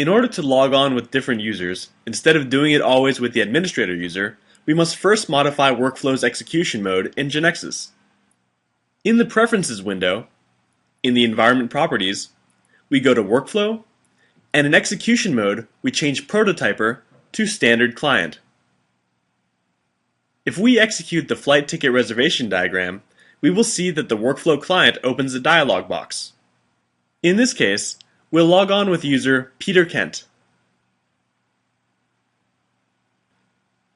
In order to log on with different users, instead of doing it always with the administrator user, we must first modify Workflow's execution mode in GeneXus. In the Preferences window, in the Environment Properties, we go to Workflow, and in Execution mode, we change Prototyper to Standard Client. If we execute the flight ticket reservation diagram, we will see that the Workflow client opens a dialog box. In this case, we'll log on with user Peter Kent.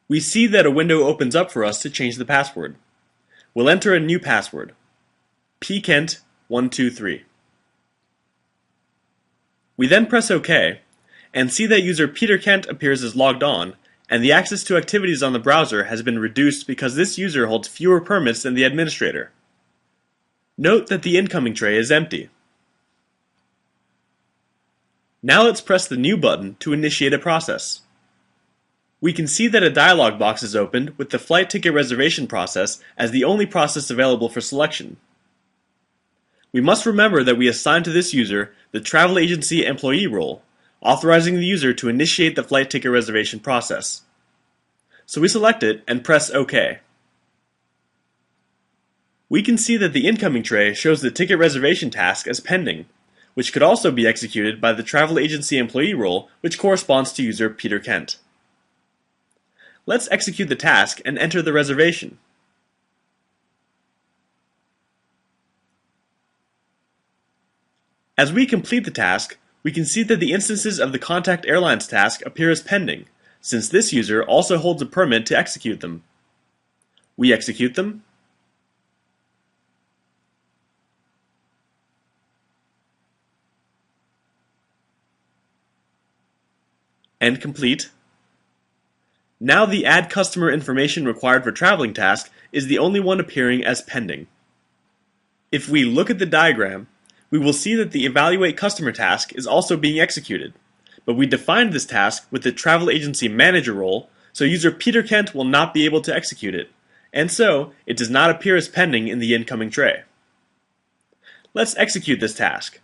We see that a window opens up for us to change the password. We'll enter a new password, pkent123. We then press OK, and see that user Peter Kent appears as logged on, and the access to activities on the browser has been reduced because this user holds fewer permits than the administrator. Note that the incoming tray is empty. Now let's press the New button to initiate a process. We can see that a dialog box is opened with the flight ticket reservation process as the only process available for selection. We must remember that we assign to this user the travel agency employee role, authorizing the user to initiate the flight ticket reservation process. So we select it and press OK. We can see that the incoming tray shows the ticket reservation task as pending, which could also be executed by the travel agency employee role, which corresponds to user Peter Kent. Let's execute the task and enter the reservation. As we complete the task, we can see that the instances of the Contact Airlines task appear as pending, since this user also holds a permit to execute them. We execute them, and complete. Now the Add Customer Information Required for Traveling task is the only one appearing as pending. If we look at the diagram, we will see that the Evaluate Customer task is also being executed, but we defined this task with the Travel Agency Manager role, so user Peter Kent will not be able to execute it, and so it does not appear as pending in the incoming tray. Let's execute this task.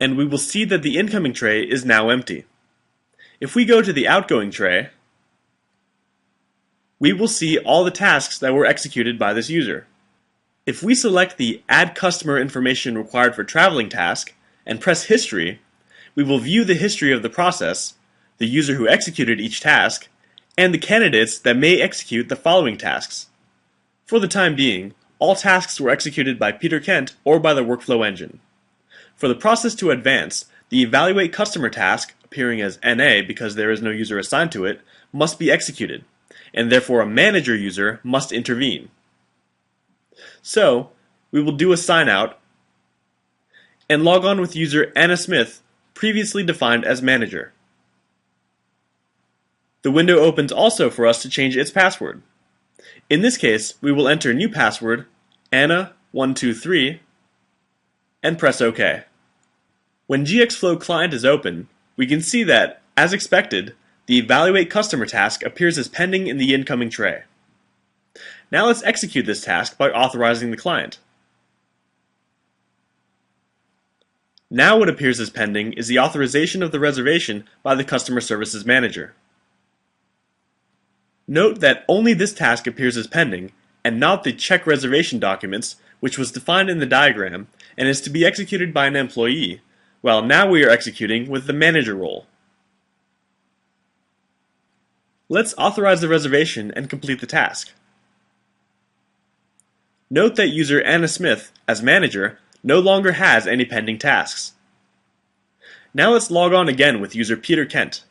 And we will see that the incoming tray is now empty. If we go to the outgoing tray, we will see all the tasks that were executed by this user. If we select the Add Customer Information Required for Traveling task and press History, we will view the history of the process, the user who executed each task, and the candidates that may execute the following tasks. For the time being, all tasks were executed by Peter Kent or by the workflow engine. For the process to advance, the Evaluate Customer task, appearing as NA because there is no user assigned to it, must be executed, and therefore a manager user must intervene. So, we will do a sign out and log on with user Anna Smith, previously defined as manager. The window opens also for us to change its password. In this case, we will enter new password, Anna123, and press OK. When GXFlow Client is open, we can see that, as expected, the Evaluate Customer task appears as pending in the incoming tray. Now let's execute this task by authorizing the client. Now what appears as pending is the authorization of the reservation by the Customer Services Manager. Note that only this task appears as pending, and not the Check Reservation Documents, which was defined in the diagram, and is to be executed by an employee, while now we are executing with the manager role. Let's authorize the reservation and complete the task. Note that user Anna Smith, as manager, no longer has any pending tasks. Now let's log on again with user Peter Kent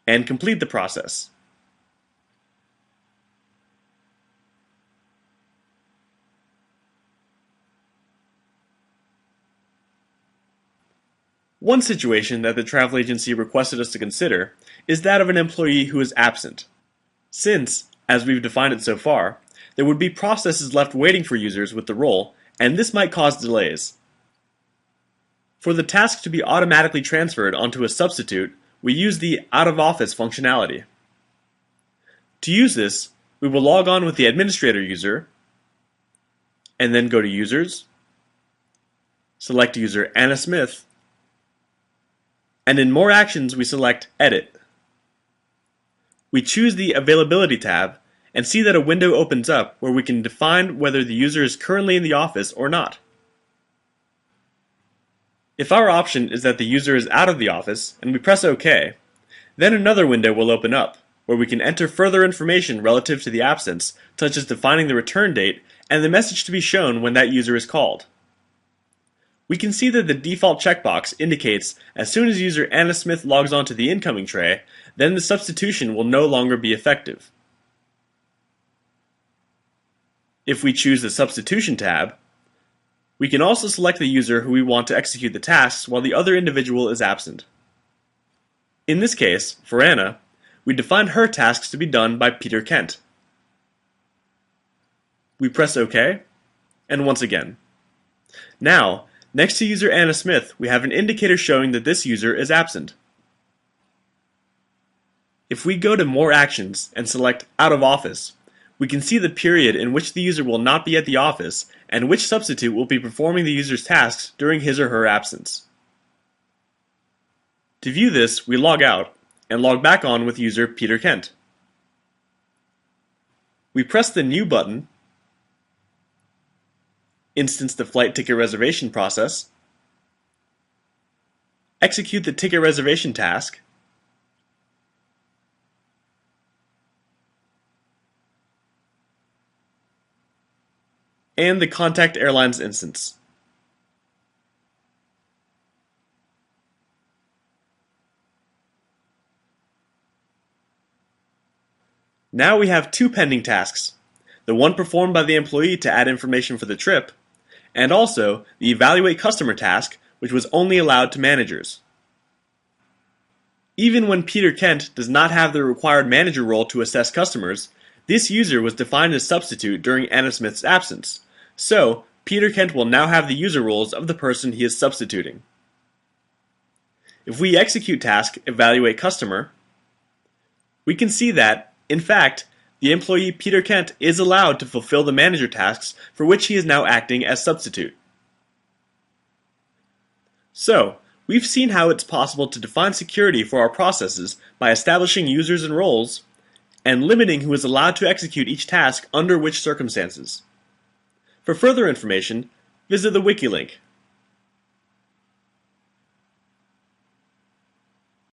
and complete the process. One situation that the travel agency requested us to consider is that of an employee who is absent. Since, as we've defined it so far, there would be processes left waiting for users with the role, and this might cause delays. For the task to be automatically transferred onto a substitute, we use the out of office functionality. To use this, we will log on with the administrator user, and then go to Users, select user Anna Smith, and in More Actions we select Edit. We choose the Availability tab and see that a window opens up where we can define whether the user is currently in the office or not. If our option is that the user is out of the office and we press OK, then another window will open up where we can enter further information relative to the absence, such as defining the return date and the message to be shown when that user is called. We can see that the default checkbox indicates as soon as user Anna Smith logs onto the incoming tray, then the substitution will no longer be effective. If we choose the Substitution tab, we can also select the user who we want to execute the tasks while the other individual is absent. In this case, for Anna, we define her tasks to be done by Peter Kent. We press OK, and once again. Now, next to user Anna Smith, we have an indicator showing that this user is absent. If we go to More Actions and select Out of Office, we can see the period in which the user will not be at the office and which substitute will be performing the user's tasks during his or her absence. To view this, we log out and log back on with user Peter Kent. We press the New button, instance the flight ticket reservation process, execute the ticket reservation task, and the Contact Airlines instance. Now we have two pending tasks, the one performed by the employee to add information for the trip, and also the Evaluate Customer task, which was only allowed to managers. Even when Peter Kent does not have the required manager role to assess customers, this user was defined as substitute during Anna Smith's absence, so Peter Kent will now have the user roles of the person he is substituting. If we execute task Evaluate Customer, we can see that, in fact, the employee Peter Kent is allowed to fulfill the manager tasks for which he is now acting as substitute. So, we've seen how it's possible to define security for our processes by establishing users and roles, and limiting who is allowed to execute each task under which circumstances. For further information, visit the wiki link.